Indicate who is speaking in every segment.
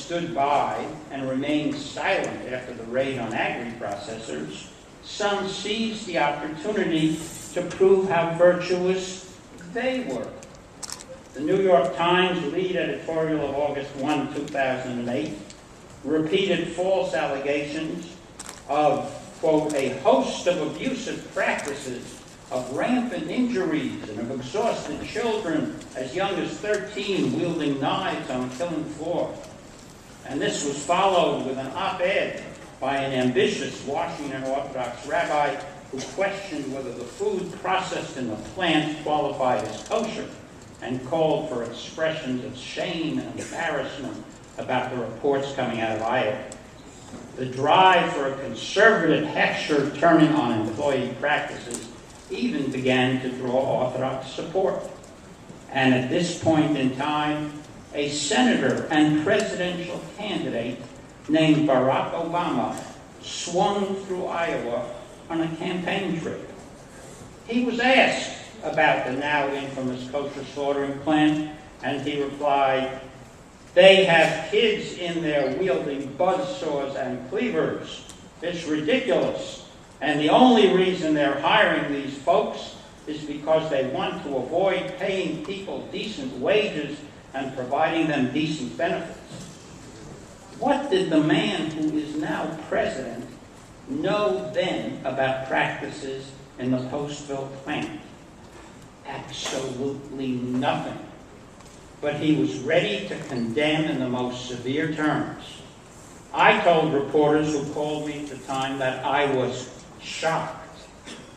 Speaker 1: stood by and remained silent after the raid on agri-processors, some seized the opportunity to prove how virtuous they were. The New York Times lead editorial of August 1, 2008, repeated false allegations of, quote, a host of abusive practices, of rampant injuries, and of exhausted children as young as 13 wielding knives on the killing floor. And this was followed with an op-ed by an ambitious Washington Orthodox rabbi who questioned whether the food processed in the plant qualified as kosher and called for expressions of shame and embarrassment about the reports coming out of Iowa. The drive for a conservative hechsher turning on employee practices even began to draw Orthodox support. And at this point in time, a senator and presidential candidate named Barack Obama swung through Iowa on a campaign trip. He was asked about the now infamous kosher slaughtering plant, and he replied, "They have kids in there wielding buzzsaws and cleavers. It's ridiculous. And the only reason they're hiring these folks is because they want to avoid paying people decent wages and providing them decent benefits." What did the man who is now president know then about practices in the Postville plant? Absolutely nothing. But he was ready to condemn in the most severe terms. I told reporters who called me at the time that I was shocked,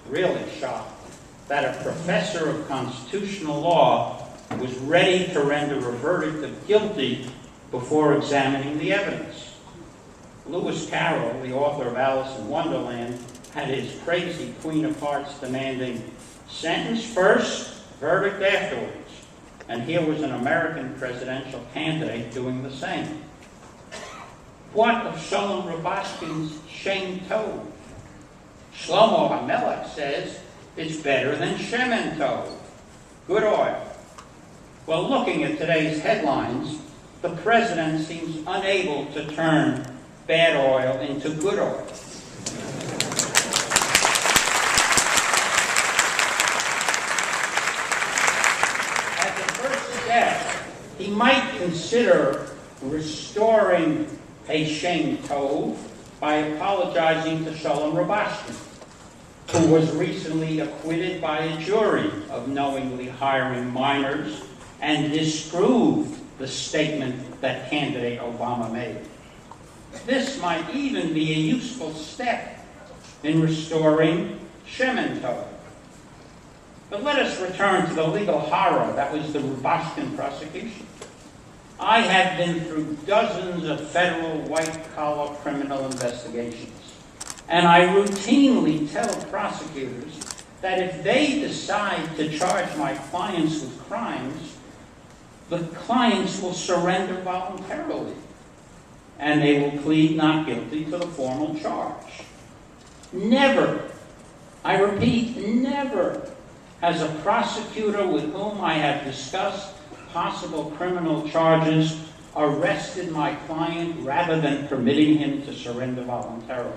Speaker 1: really shocked, that a professor of constitutional law was ready to render a verdict of guilty before examining the evidence. Lewis Carroll, the author of Alice in Wonderland, had his crazy Queen of Hearts demanding sentence first, verdict afterwards. And here was an American presidential candidate doing the same. What of Shalom Rubashkin's Shem Tov? Shlomo HaMelech says it's better than Shemen Tov, good oil. Well, looking at today's headlines, the president seems unable to turn bad oil into good oil. As a first step, he might consider restoring a Shem Tov by apologizing to Shalom Rubashkin, who was recently acquitted by a jury of knowingly hiring minors and disproved the statement that candidate Obama made. This might even be a useful step in restoring Shemen Tov. But let us return to the legal horror that was the Rubashkin prosecution. I have been through dozens of federal white-collar criminal investigations, and I routinely tell prosecutors that if they decide to charge my clients with crimes, the clients will surrender voluntarily, and they will plead not guilty to the formal charge. Never, I repeat, never has a prosecutor with whom I have discussed possible criminal charges arrested my client rather than permitting him to surrender voluntarily.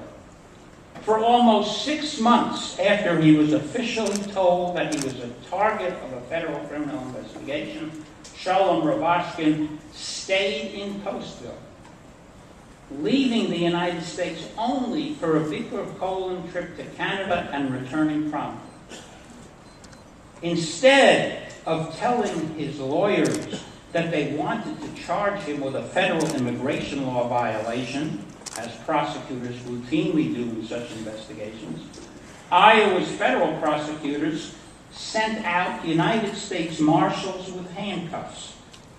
Speaker 1: For almost 6 months after he was officially told that he was a target of a federal criminal investigation, Shalom Rubashkin stayed in Postville, leaving the United States only for a Bikur Colon trip to Canada and returning promptly. Instead of telling his lawyers that they wanted to charge him with a federal immigration law violation, as prosecutors routinely do in such investigations, Iowa's federal prosecutors sent out United States Marshals with handcuffs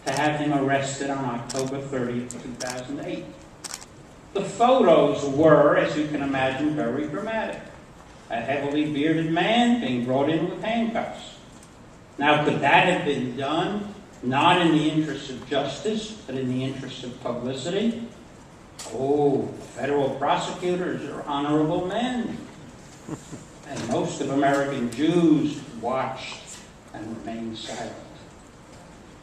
Speaker 1: to have him arrested on October 30th, 2008. The photos were, as you can imagine, very dramatic. A heavily bearded man being brought in with handcuffs. Now, could that have been done not in the interest of justice, but in the interest of publicity? Oh, federal prosecutors are honorable men. And most of American Jews watched and remained silent.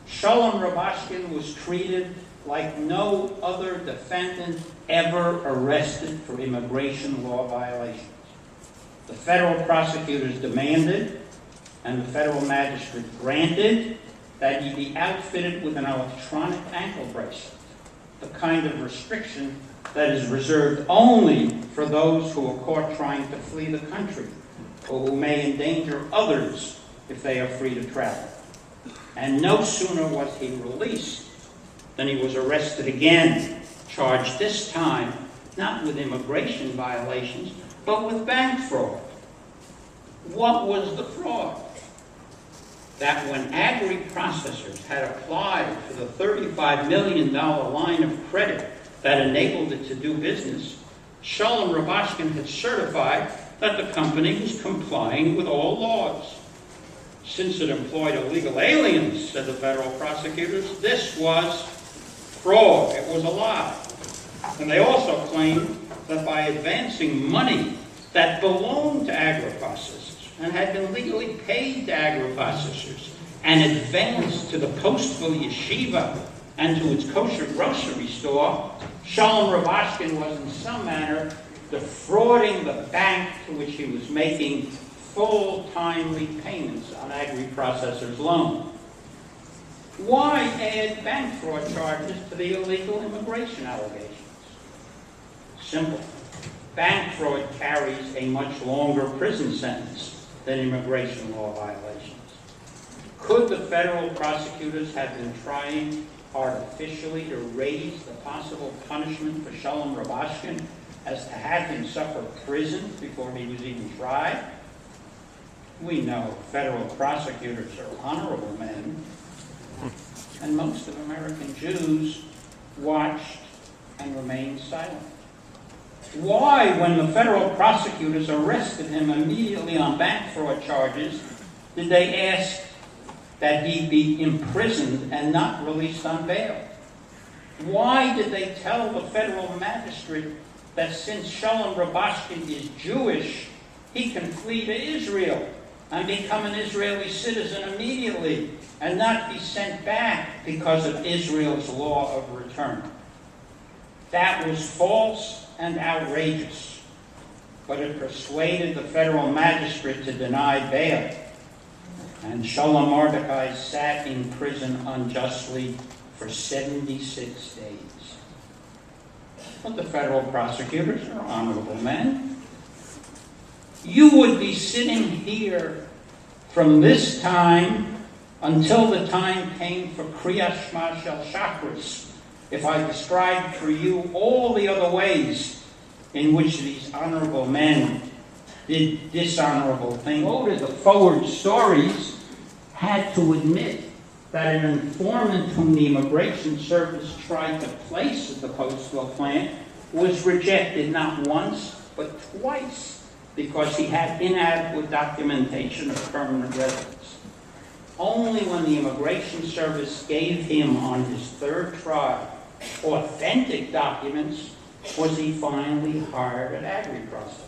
Speaker 1: Shalom Rubashkin was treated like no other defendant ever arrested for immigration law violations. The federal prosecutors demanded, and the federal magistrate granted, that he be outfitted with an electronic ankle bracelet, the kind of restriction that is reserved only for those who are caught trying to flee the country or who may endanger others if they are free to travel. And no sooner was he released than he was arrested again, charged this time not with immigration violations, but with bank fraud. What was the fraud? That when agri-processors had applied for the $35 million line of credit that enabled it to do business, Shalom Rubashkin had certified that the company was complying with all laws. Since it employed illegal aliens, said the federal prosecutors, this was fraud. It was a lie. And they also claimed that by advancing money that belonged to agri-processors and had been legally paid to agri-processors and advanced to the Postville Yeshiva and to its kosher grocery store, Shalom Rubashkin was in some manner defrauding the bank to which he was making full, timely payments on agri-processors' loan. Why add bank fraud charges to the illegal immigration allegations? Simple. Bank fraud carries a much longer prison sentence than immigration law violations. Could the federal prosecutors have been trying artificially to raise the possible punishment for Shalom Rubashkin as to have him suffer prison before he was even tried? We know federal prosecutors are honorable men, and most of American Jews watched and remained silent. Why, when the federal prosecutors arrested him immediately on bank fraud charges, did they ask that he be imprisoned and not released on bail? Why did they tell the federal magistrate that since Shalom Rubashkin is Jewish, he can flee to Israel and become an Israeli citizen immediately and not be sent back because of Israel's law of return? That was false and outrageous, but it persuaded the federal magistrate to deny bail. And Shalom Mordechai sat in prison unjustly for 76 days. But the federal prosecutors are honorable men. You would be sitting here from this time until the time came for Kriyas Shema Shel Shachris if I described for you all the other ways in which these honorable men did dishonorable things. Quoted the forward stories had to admit that an informant whom the Immigration Service tried to place at the Postville plant was rejected not once, but twice, because he had inadequate documentation of permanent residence. Only when the Immigration Service gave him on his third trial authentic documents was he finally hired at agri-processors.